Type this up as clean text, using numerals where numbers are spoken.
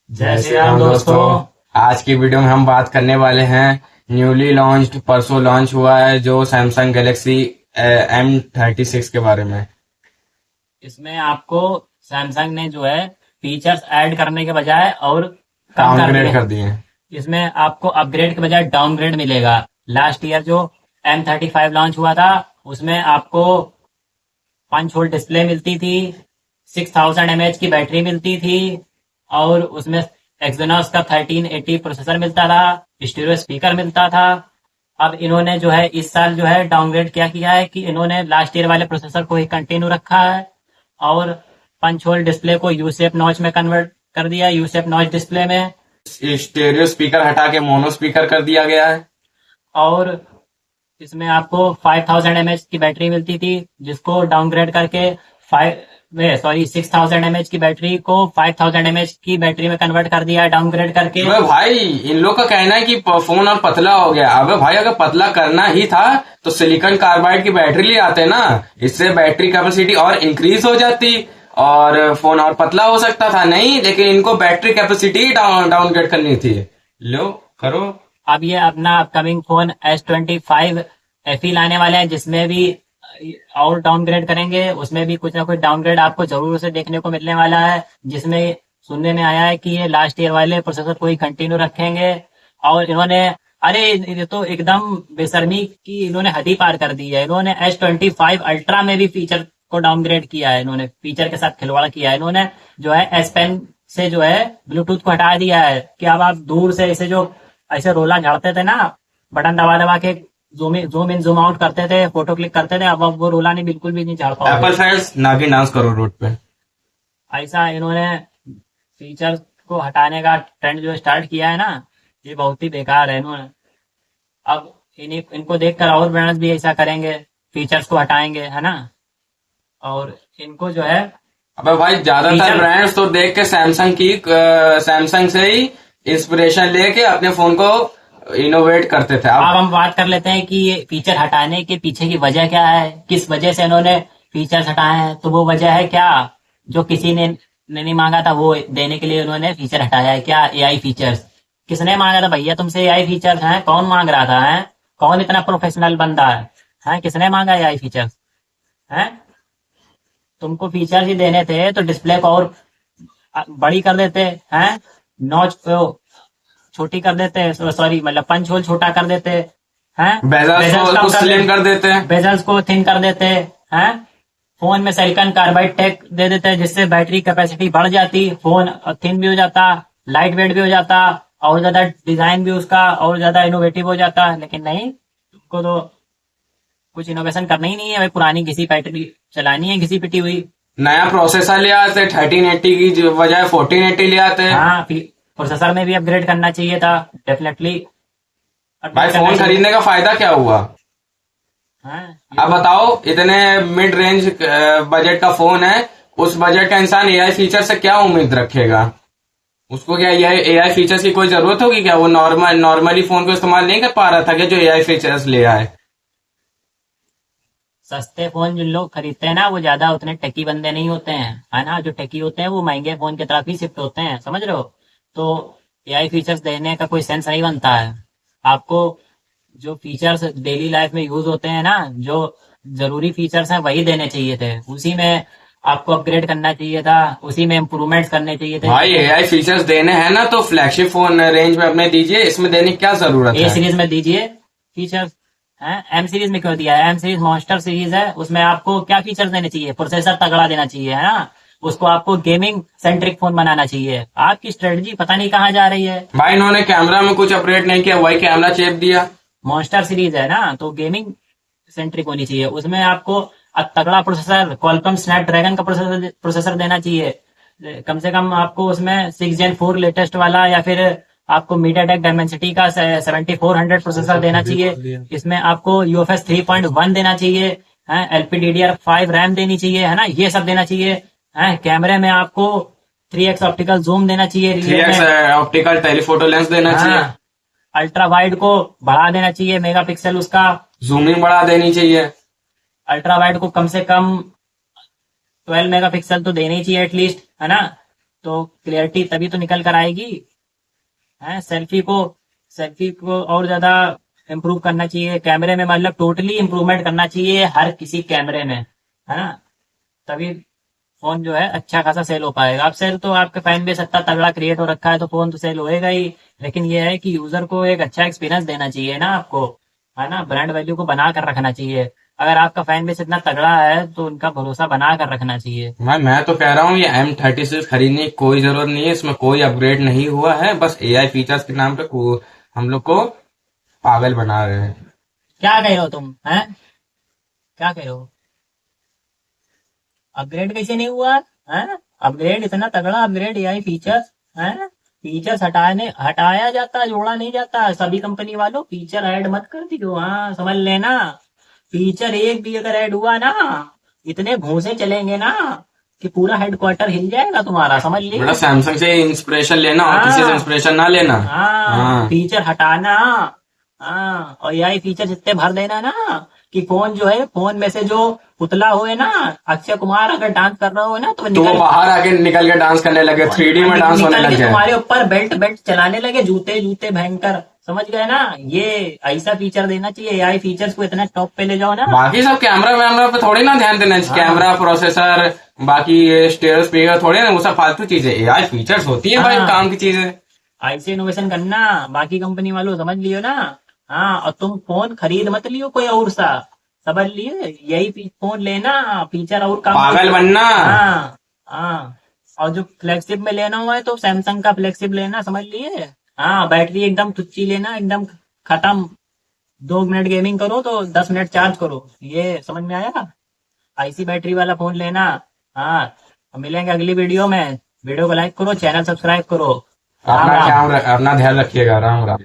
जय श्री राम दोस्तों। आज की वीडियो में हम बात करने वाले हैं न्यूली लॉन्च्ड, परसों लॉन्च हुआ है जो सैमसंग गैलेक्सी M36 के बारे में। इसमें आपको सैमसंग ने जो है फीचर्स ऐड करने के बजाय और कम कर डाउनग्रेड दिए। कर दिए। इसमें आपको अपग्रेड के बजाय डाउनग्रेड मिलेगा। लास्ट ईयर जो M35 लॉन्च हुआ था उसमें आपको 5 वोल्ट डिस्प्ले मिलती थी, 6000 mAh की बैटरी मिलती थी और उसमें एक्सिनोस का 1380 प्रोसेसर मिलता था, स्टीरियो स्पीकर मिलता था। अब इन्होंने जो है इस साल जो है डाउनग्रेड क्या किया है कि इन्होंने लास्ट ईयर वाले प्रोसेसर को ही कंटिन्यू रखा है और पंच होल डिस्प्ले को यू शेप नॉच में कन्वर्ट कर दिया, यू शेप नॉच डिस्प्ले में। स्टेरियो स्पीकर हटा के मोनो स्पीकर कर दिया गया है। और इसमें आपको 5000 mAh की बैटरी मिलती थी जिसको डाउनग्रेड करके 6000 mAh की बैटरी को 5000 mAh की बैटरी में कन्वर्ट कर दिया है डाउनग्रेड करके। अबे भाई, इन लोग का कहना है कि फोन और पतला हो गया। अबे भाई, अगर पतला करना ही था तो सिलिकॉन कार्बाइड की बैटरी ले आते ना, इससे बैटरी कैपेसिटी और इंक्रीज हो जाती और फोन और पतला हो सकता था। नहीं, लेकिन इनको बैटरी कैपेसिटी डाउनग्रेड करनी थी। लो करो। अब ये अपना अपकमिंग फोन S25 FE लाने वाले हैं जिसमें भी और डाउनग्रेड करेंगे, उसमें भी कुछ ना कुछ डाउनग्रेड आपको जरूर से देखने को मिलने वाला है। जिसमें सुनने में आया है कि ये लास्ट ईयर वाले प्रोसेसर को ही कंटिन्यू रखेंगे। और इन्होंने अरे ये तो एकदम बेशर्मी की इन्होंने हद ही पार कर दी है। इन्होंने S25 अल्ट्रा में भी फीचर को डाउनग्रेड किया है। इन्होंने फीचर के साथ खिलवाड़ किया है। इन्होंने जो है S Pen से जो है ब्लूटूथ को हटा दिया है कि अब आप दूर से इसे जो ऐसे रोला झाड़ते थे ना, बटन दबा दबा के जूम इन जूम आउट करते थे, फोटो क्लिक करते थे, अब वो रोला नहीं, बिल्कुल भी नहीं झाड़ पाओगे। एप्पल फैंस नागिन डांस करो रोड पे। ऐसा इन्होंने फीचर को हटाने का ट्रेंड जो स्टार्ट किया है ना, ये बहुत ही बेकार है। इन्होंने अब इनको देखकर और ब्रांड्स भी ऐसा करेंगे, फीचर्स को हटाएंगे, है ना। और इनको जो है अबे भाई, ज्यादातर फीचर ब्रांड्स तो देख के सैमसंग से ही इंस्पिरेशन लेके अपने फोन को इनोवेट करते थे। अब हम बात कर लेते हैं कि ये फीचर हटाने के पीछे की वजह क्या है, किस वजह से इन्होंने फीचर्स हटाए हैं। तो वो वजह है क्या, जो किसी ने नहीं मांगा था वो देने के लिए उन्होंने फीचर हटाया है। क्या AI फीचर्स किसने मांगा था भैया तुमसे? AI फीचर्स हैं, कौन मांग रहा था? है कौन इतना प्रोफेशनल बंदा है? किसने मांगा AI फीचर्स? है तुमको फीचर्स ही देने थे तो डिस्प्ले को और बड़ी कर देते हैं, नॉच छोटी कर देते हैं, सॉरी मतलब पंच होल छोटा कर देते हैं, बेजल्स को स्लिम कर देते हैं, बेजल्स को थिन कर देते हैं। फोन में सिलिकॉन कार्बाइड टेक दे देते हैं जिससे बैटरी कैपेसिटी बढ़ जाती, फोन थिन भी हो जाता, लाइट वेट भी हो जाता और ज्यादा डिजाइन भी उसका और ज्यादा इनोवेटिव हो जाता। लेकिन नहीं, तुमको तो कुछ इनोवेशन करना ही नहीं है भाई, पुरानी घिसी बैटरी चलानी है, घिसी पिटी हुई। नया प्रोसेसर ले आते, 1380 की बजाय 1480 ले आते। हाँ, प्रोसेसर में भी अपग्रेड करना चाहिए था, डेफिनेटली। भाई, फोन खरीदने का फायदा क्या हुआ? अब बताओ, इतने मिड रेंज बजट का फोन है, उस बजट का इंसान AI फीचर से क्या उम्मीद रखेगा? उसको क्या AI फीचर्स की कोई जरूरत होगी क्या? वो नॉर्मली फोन को इस्तेमाल नहीं कर पा रहा था क्या जो AI फीचर्स ले आए? सस्ते फोन जिन लोग खरीदते हैं ना, वो ज्यादा उतने टेकी बंदे नहीं होते हैं, है ना। जो टेकी होते हैं वो महंगे फोन की तरफ ही शिफ्ट होते हैं, समझ रहे हो। तो AI फीचर्स देने का कोई सेंस नहीं बनता है। आपको जो फीचर्स डेली लाइफ में यूज होते हैं ना, जो जरूरी फीचर्स हैं वही देने चाहिए थे, उसी में आपको अपग्रेड करना चाहिए था, उसी में इम्प्रूवमेंट्स करने चाहिए थे। भाई, AI फीचर्स देने हैं ना तो फ्लैगशिप फोन रेंज में अपने दीजिए, इसमें देने की क्या जरूरत है? A सीरीज में दीजिए फीचर्स, है M सीरीज में क्यों दिया है? M सीरीज मॉन्स्टर सीरीज है, उसमें आपको क्या फीचर देने चाहिए? प्रोसेसर तगड़ा देना चाहिए, है ना। उसको आपको गेमिंग सेंट्रिक फोन बनाना चाहिए। आपकी स्ट्रेटजी पता नहीं कहाँ जा रही है भाई, इन्होंने कैमरा में कुछ अपग्रेड नहीं किया, वही कैमरा चेप दिया। मॉन्स्टर सीरीज है ना, तो गेमिंग सेंट्रिक होनी चाहिए। उसमें आपको तगड़ा प्रोसेसर, क्वालकॉम स्नैपड्रैगन का प्रोसेसर देना चाहिए। कम से कम आपको उसमें 6 Gen 4 लेटेस्ट वाला या फिर आपको मीडियाटेक डायमेंसिटी का 7400 प्रोसेसर देना चाहिए। इसमें आपको UFS 3.1 देना चाहिए, LPDDR5 रैम देनी चाहिए, है ना। ये सब देना चाहिए। कैमरे में आपको 3x ऑप्टिकल जूम देना चाहिए, 3x ऑप्टिकल टेलीफोटो लेंस देना चाहिए, अल्ट्रा वाइड को बढ़ा देना चाहिए, मेगापिक्सल उसका जूमिंग बढ़ा देनी चाहिए। अल्ट्रा वाइड को कम से कम 12 मेगापिक्सल तो देनी चाहिए एटलीस्ट, है ना। तो क्लियरिटी तभी तो निकल कर आएगी। है सेल्फी को और ज्यादा इम्प्रूव करना चाहिए कैमरे में, मतलब टोटली इम्प्रूवमेंट करना चाहिए हर किसी कैमरे में, है ना, तभी फोन जो है अच्छा खासा सेल हो पाएगा। अब सेल तो आपके फैन बेस इतना तगड़ा क्रिएट हो रखा है तो फोन तो सेल होएगा ही, लेकिन ये है कि यूजर को एक अच्छा एक्सपीरियंस देना चाहिए ना आपको, है ना, ब्रांड वैल्यू को बना कर रखना चाहिए। अगर आपका फैन बेस इतना तगड़ा है तो उनका भरोसा बना कर रखना चाहिए। मैं तो कह रहा हूँ ये M36 खरीदने की कोई जरूरत नहीं है, इसमें कोई अपग्रेड नहीं हुआ है, बस AI फीचर्स के नाम पे हम लोग को पागल बना रहे हैं। क्या कह रहे हो तुम, हैं, क्या कह रहे हो? अपग्रेड कैसे नहीं हुआ है? अपग्रेड इतना तगड़ा अपग्रेड, एआई फीचर्स है, फीचर्स हटाया जाता है, जोड़ा नहीं जाता। सभी कंपनी वालों फीचर ऐड मत कर दियो, हाँ समझ लेना। फीचर एक भी अगर ऐड हुआ ना, इतने घूंसे चलेंगे ना कि पूरा हेडक्वार्टर हिल जाएगा तुम्हारा, समझ लिए। बेटा सैमसंग से इंस्पिरेशन लेना और किसी से इंस्पिरेशन ना लेना। हाँ, फीचर हटाना, हाँ, और एआई फीचर जितने भर देना ना कि फोन जो है, फोन में से जो पुतला हो है ना, अक्षय कुमार अगर डांस कर रहा हो ना तो वो बाहर आके निकल के डांस करने लगे, 3D में डांस होने लग जाए, तुम्हारे ऊपर बेल्ट चलाने लगे, जूते भयंकर, समझ गए ना। ये ऐसा फीचर देना चाहिए, एआई फीचर्स को इतना टॉप पे ले जाओ ना। बाकी सब कैमरा पे थोड़ी ना ध्यान देना चाहिए, कैमरा प्रोसेसर बाकी स्टीरियो स्पीकर थोड़ी ना, वो सब फालतू चीजें, एआई फीचर्स होती है भाई, काम की चीजें। ऐसे इनोवेशन करना, बाकी कंपनी वालों समझ लियो ना। हाँ, और तुम फोन खरीद मत लियो कोई और सा, समझ लिए, यही फोन लेना, फीचर और काम पागल बनना। हाँ हाँ, और जो फ्लैगशिप में लेना हुआ है तो सैमसंग का फ्लैगशिप लेना, समझ लिए। हाँ, बैटरी एकदम तुच्ची लेना, एकदम खत्म, 2 मिनट गेमिंग करो तो 10 मिनट चार्ज करो, ये समझ में आया। ऐसी बैटरी वाला फोन लेना। हाँ, मिलेंगे अगली वीडियो में, वीडियो को लाइक करो, चैनल सब्सक्राइब करो। अपना ध्यान रखिएगा, राम राम।